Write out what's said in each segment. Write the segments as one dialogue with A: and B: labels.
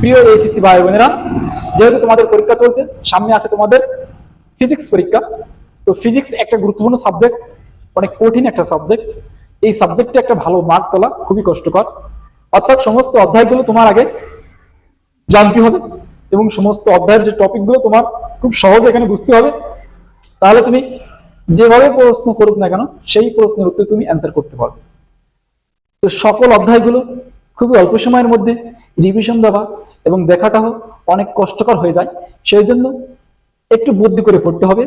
A: প্রিয় এসিসি ভাই বোনেরা, যেহেতু তোমাদের পরীক্ষা চলছে, সামনে আছে তোমাদের ফিজিক্স পরীক্ষা। তো ফিজিক্স একটা গুরুত্বপূর্ণ সাবজেক্ট, অনেক কঠিন একটা সাবজেক্ট। এই সাবজেক্টে একটা ভালো মার্ক তোলা খুবই কষ্টকর। অর্থাৎ সমস্ত অধ্যায়গুলো তোমার আগে জানতে হবে এবং সমস্ত অধ্যায়ের যে টপিকগুলো তোমার খুব সহজে এখানে বুঝতে হবে। তাহলে তুমি যেভাবে প্রশ্ন করুক না কেন, সেই প্রশ্নের উত্তর তুমি অ্যান্সার করতে পারবে। তো সকল অধ্যায়গুলো খুবই অল্প সময়ের মধ্যে রিভিশন দেওয়া এবং দেখাটাও অনেক কষ্টকর হয়ে যায়। সেই জন্য একটু বুদ্ধি করে পড়তে হবে।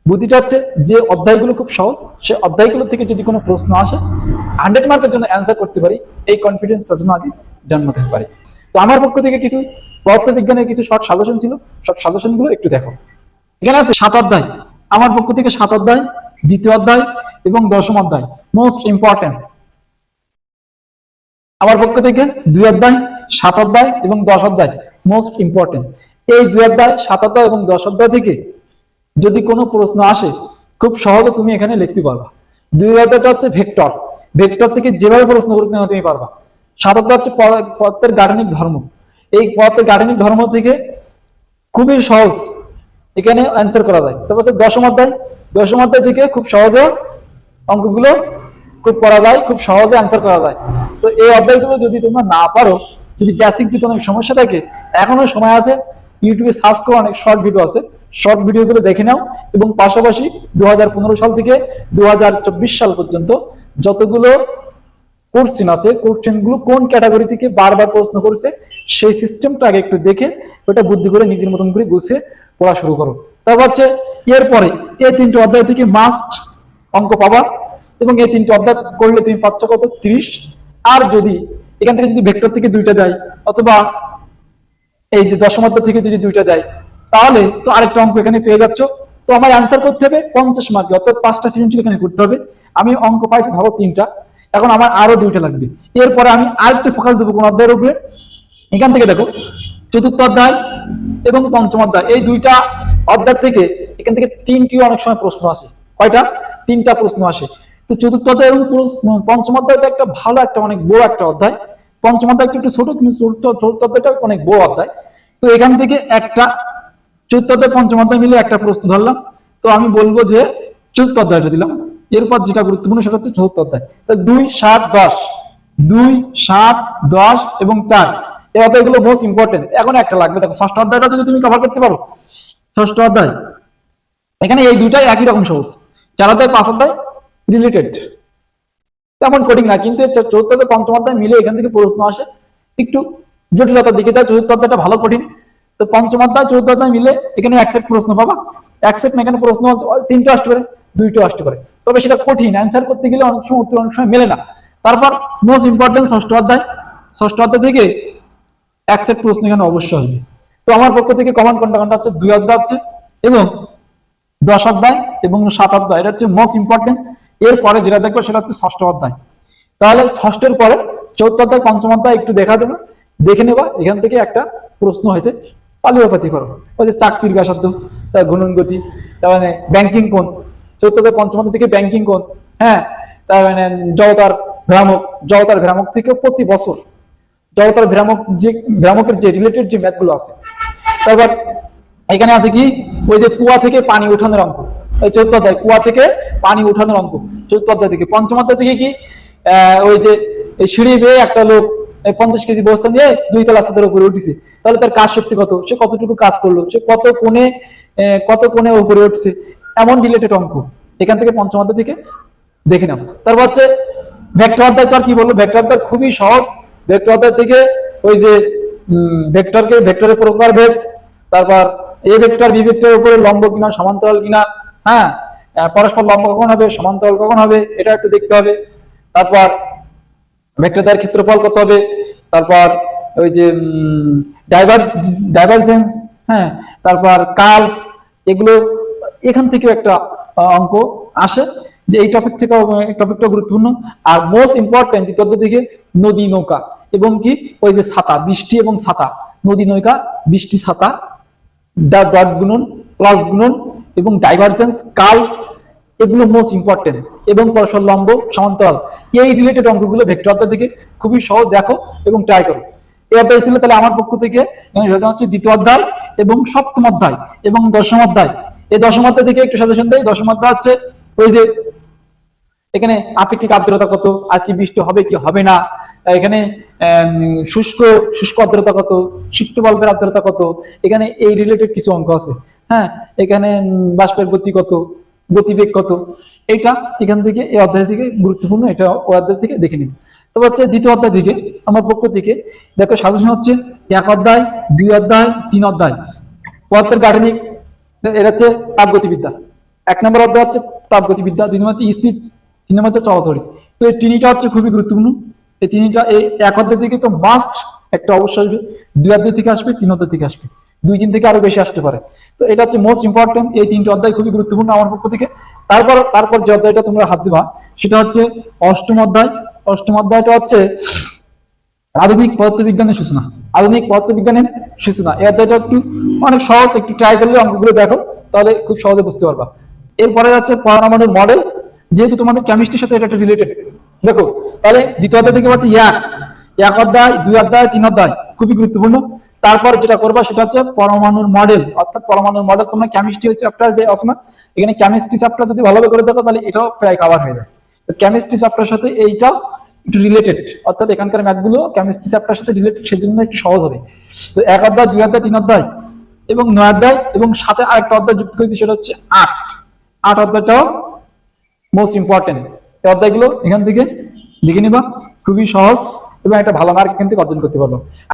A: বুদ্ধিটা হচ্ছে যে অধ্যায়গুলো খুব সহজ, সে অধ্যায়গুলো থেকে যদি কোনো প্রশ্ন আসে 100 মার্কের জন্য অ্যান্সার করতে পারি, এই কনফিডেন্সটার জন্য আগে জন্মাতে পারে। তো আমার পক্ষ থেকে কিছু পদার্থবিজ্ঞানের কিছু শর্ট সাজেশন ছিল, সব সাজেশনগুলো একটু দেখো। এখানে আছে 7 অধ্যায়, আমার পক্ষ থেকে 7 অধ্যায়, দ্বিতীয় অধ্যায় এবং দশম অধ্যায় মোস্ট ইম্পর্টেন্ট। আমার পক্ষ থেকে 2 অধ্যায়, 7 অধ্যায় এবং 10 অধ্যায় মোস্ট ইম্পর্টেন্ট। এই 2 অধ্যায়, 7 অধ্যায় এবং 10 অধ্যায় থেকে যদি কোনো প্রশ্ন আসে খুব সহজে তুমি এখানে লিখতে পারবা। 2 অধ্যায়টা হচ্ছে ভেক্টর, ভেক্টর থেকে যেভাবে প্রশ্ন করতে না তুমি পারবা। 7 অধ্যায় হচ্ছে পদার্থের গাঠনিক ধর্ম, এই পদার্থের গাঠনিক ধর্ম থেকে খুবই সহজ এখানে অ্যান্সার করা যায়। তারপর হচ্ছে দশম অধ্যায়, দশম অধ্যায় থেকে খুব সহজে অঙ্কগুলো খুব করা যায়, খুব সহজে অ্যান্সার করা যায়। তো এই অধ্যায়গুলো যদি তোমরা না পারো, যদি বেসিক যদি অনেক সমস্যা থাকে, এখনো সময় আছে, ইউটিউবে সার্চ করে অনেক শর্ট ভিডিও আছে, শর্ট ভিডিওগুলো দেখে নাও। এবং পাশাপাশি 2015 সাল থেকে 2024 সাল পর্যন্ত যতগুলো কোশ্চেন আছে, কোশ্চেনগুলো কোন ক্যাটাগরি থেকে বারবার প্রশ্ন করছে, সেই সিস্টেমটা আগে একটু দেখে ওটা বুদ্ধি করে নিজের মতন করে গুছিয়ে পড়া শুরু করো। তারপর হচ্ছে এরপরে এই 3টে অধ্যায় থেকে মাস্ট অঙ্ক পাবা এবং এই 3টে অধ্যায় করলে তুমি পাচ্ছ কত, 30। আর যদি এখান থেকে যদি ভেক্টর থেকে 2টা দেয়, অথবা এই যে দশম অধ্যায় থেকে যদি 2টা দেয়, তাহলে তো আরেকটা অঙ্ক এখানে পেয়ে যাচ্ছ। তো আমার অ্যান্সার করতে হবে 50 মার্কে, অর্থাৎ 5টা সৃজনশীল এখানে করতে হবে। আমি অঙ্ক পাইছি ধরো 3টা, এখন আমার আরো 2টা লাগবে। এরপরে আমি আরেকটু ফোকাস দেবো কোন অধ্যায়ের উপরে। এখান থেকে দেখো চতুর্থ অধ্যায় এবং পঞ্চম অধ্যায়, এই 2টা অধ্যায় থেকে এখান থেকে 3টি অনেক সময় প্রশ্ন আসে। কয়টা? 3টা প্রশ্ন আসে। তো চতুর্থ অধ্যায় এবং পঞ্চম অধ্যায় একটা ভালো একটা অনেক বড় একটা অধ্যায়। পঞ্চম অধ্যায় একটু ছোট, কিন্তু চতুর্থ অধ্যায়টা অনেক বড় অধ্যায়। তো এখান থেকে একটা চতুর্থ অধ্যায় পঞ্চম অধ্যায় মিলে একটা প্রশ্ন ধরলাম। তো আমি বলবো যে চতুর্থ অধ্যায়টা দিলাম। এরপর যেটা গুরুত্বপূর্ণ সেটা হচ্ছে চতুর্থ অধ্যায়। 2, 7, 10, 2, 7, 10 এবং 4, এই অধ্যায়গুলো মোস্ট ইম্পর্টেন্ট। এখন একটা লাগবে, দেখো ষষ্ঠ অধ্যায়টা যদি তুমি কভার করতে পারো, ষষ্ঠ অধ্যায় এখানে এই 2টাই একই রকম সহজ। 4 অধ্যায় 5 অধ্যায় রিলেটেড, তেমন কঠিন না, কিন্তু চতুর্থ অধ্যায় পঞ্চম অধ্যায় মিলে এখান থেকে প্রশ্ন আসে, একটু জটিলতার দিকে যায়। চতুর্থ অধ্যায়টা ভালো কঠিন। তো পঞ্চম অধ্যায় চতুর্থ অধ্যায় মিলে এখানে অ্যাকসেপ্ট প্রশ্ন পাবা। অ্যাকসেপ্ট না, এখানে প্রশ্ন 3টা আসতে পারে, 2টো আসতে পারে, তবে সেটা কঠিন, অ্যান্সার করতে গেলে অনেক সময় উত্তর অনেক সময় মেলে না। তারপর মোস্ট ইম্পর্টেন্ট ষষ্ঠ অধ্যায়, ষষ্ঠ অধ্যায় থেকে অ্যাকসেপ্ট প্রশ্ন এখানে অবশ্যই আসবে। তো আমার পক্ষ থেকে কমন কোনটা হচ্ছে 2 অধ্যায় হচ্ছে এবং 10 অধ্যায় এবং 7 অধ্যায়, এটা হচ্ছে মোস্ট ইম্পর্টেন্ট। এরপরে যেটা দেখবো সেটা হচ্ছে ষষ্ঠ অধ্যায়। তাহলে ষষ্ঠের পরে চতুর্থ অধ্যায় পঞ্চম অধ্যায় একটু দেখা দেবে, দেখে নেবা। এখান থেকে একটা প্রশ্ন হইতে পালিওপাতি করো, ওই যে চাকতির ব্যাসার্ধ, তার গুণন গতি, তার মানে ব্যাংকিং কোণ, চতুর্থ অধ্যায় পঞ্চম অধ্যায় থেকে ব্যাংকিং কোণ, হ্যাঁ, তার মানে জড়তার ভ্রামক, জড়তার ভ্রামক থেকে প্রতি বছর জড়তার ভ্রামক, যে ভ্রামকের যে রিলেটেড যে ম্যাথগুলো আছে। তারপর এখানে আছে কি, ওই যে কুয়া থেকে পানি উঠানোর অঙ্ক, ওই চতুর্থ অধ্যায় কুয়া থেকে পানি উঠানোর অঙ্ক চতুর্থ অধ্যায় থেকে। পঞ্চম অধ্যায় থেকে কি, ওই যে এই সিঁড়ি বেয়ে একটা লোক 50 কেজি বস্তা নিয়ে 2 তলা ছাদের উপরে উঠেছে, তাহলে তার কাজ শক্তি কত, সে কতটুকু কাজ করলো, সে কত কোণে উপরে উঠছে, এমন রিলেটেড অঙ্ক এখান থেকে পঞ্চম অধ্যায় থেকে দেখে নাও। তারপর হচ্ছে ভেক্টর অধ্যায়, তো আর কি বলবো, ভেক্টর অধ্যায় খুবই সহজ। ভেক্টর অধ্যায় থেকে ওই যে ভেক্টরের প্রকারভেদ, তারপর এ ভেক্টর বি ভেক্টরের উপরে লম্ব কিনা সমান্তরাল কিনা, হ্যাঁ, পরস্পর লম্ব কখন হবে, সমান্তরাল কখন হবে, এটা একটু দেখতে হবে। তারপর ভেক্টরের ক্ষেত্রফল কত হবে, তারপর ওই যে ডাইভারজেন্স, হ্যাঁ, তারপর কার্লস, এগুলো এখান থেকেও একটা অঙ্ক আসে, যে এই টপিকটা গুরুত্বপূর্ণ। আর মোস্ট ইম্পর্টেন্ট দ্বিতীয় দিকে নদী নৌকা এবং কি ওই যে ছাতা, বৃষ্টি এবং ছাতা, নদী নৌকা, বৃষ্টি, ছাতা, ডট গুণন, প্লাস গুণন এবং ডাইভারজেন্স, কার্লস, এগুলো মোস্ট ইম্পর্টেন্ট। এবং পরস্পর লম্ব, সমান্তরাল, এই রিলেটেড অঙ্কগুলো ভেক্টর অধ্যায় থেকে খুবই সহজ, দেখো এবং ট্রাই করো। এই অধ্যায় ছিল তাহলে আমার পক্ষ থেকে এটা হচ্ছে দ্বিতীয় অধ্যায় এবং সপ্তম অধ্যায় এবং দশম অধ্যায়। এই দশম অধ্যায় থেকে একটু সাজেশন দেয়। দশম অধ্যায় হচ্ছে ওই যে এখানে আপেক্ষিক আর্দ্রতা কত, আজকে বৃষ্টি হবে কি হবে না, এখানে শুষ্ক শুষ্ক আর্দ্রতা কত, সিক্ত বাল্বের আর্দ্রতা কত, এখানে এই রিলেটেড কিছু অঙ্ক আছে। হ্যাঁ, এখানে বাষ্পের গতি কত, গতিবেগ কত, এটা এখান থেকে এই অধ্যায় থেকে গুরুত্বপূর্ণ, এটা ওই অধ্যায় থেকে দেখে নিন। তবে হচ্ছে দ্বিতীয় অধ্যায় থেকে আমার পক্ষ থেকে দেখো সাজেশন হচ্ছে 1 অধ্যায়, 2 অধ্যায়, 3 অধ্যায়। পদার্থের গাঠনিক, এটা হচ্ছে তাপগতিবিদ্যা। 1 নম্বর অধ্যায় হচ্ছে তাপগতিবিদ্যা, 2 নম্বর হচ্ছে স্থির, 3 নম্বর হচ্ছে চলাচল। তো এই তিনটা হচ্ছে খুবই গুরুত্বপূর্ণ। এই তিনটা এই 1 অধ্যায় থেকে তো মাস্ট একটা অবশ্যই আসবে, 2 অধ্যায় থেকে আসবে, 3 অধ্যায় থেকে আসবে, 2-3 থেকে আরো বেশি আসতে পারে। তো এটা হচ্ছে মোস্ট ইম্পর্টেন্ট, এই 3টা অধ্যায় খুবই গুরুত্বপূর্ণ আমার পক্ষ থেকে। তারপর যে অধ্যায়টা তোমরা হাত দিবা সেটা হচ্ছে অষ্টম অধ্যায়। অষ্টম অধ্যায়টা হচ্ছে আধুনিক পদার্থবিজ্ঞানের সূচনা। আধুনিক পদার্থবিজ্ঞানের সূচনা, এই অধ্যায়টা একটু অনেক সহজ, একটু ট্রাই করলে অঙ্কগুলো দেখো তাহলে খুব সহজে বুঝতে পারবা। এরপরে যাচ্ছে পরমাণুর মডেল, যেহেতু তোমাদের কেমিস্ট্রির সাথে এটা রিলেটেড। দেখো তাহলে দ্বিতীয় অধ্যায় থেকে পাচ্ছি 1 অধ্যায়, 2 অধ্যায়, 3 অধ্যায় খুবই গুরুত্বপূর্ণ। তারপর যেটা করবা সেটা হচ্ছে পরমাণুর মডেল, অর্থাৎ পরমাণুর মডেল তোমরা কেমিস্ট্রি চ্যাপ্টার যে আছে না, এখানে কেমিস্ট্রি চ্যাপ্টার যদি ভালোভাবে করে দেখো তাহলে এটাও প্রায় কভার হয়ে যায়। কেমিস্ট্রি চ্যাপ্টারের সাথে এইটা একটু রিলেটেড, অর্থাৎ এখানকার ম্যাথ গুলো কেমিস্ট্রি চ্যাপ্টারের সাথে রিলেটেড, সেজন্য একটু সহজ হবে। তো 1 অধ্যায়, 2 অধ্যায়, 3 অধ্যায় এবং 9 অধ্যায় এবং সাথে আরেকটা অধ্যায় যুক্ত করেছি সেটা হচ্ছে 8 অধ্যায়টাও মোস্ট ইম্পর্টেন্ট। এই অধ্যায়গুলো এখান থেকে লিখে নিবা, খুবই সহজ এবং একটা ভালো মার্ক এখান থেকে অর্জন করতে পারবো।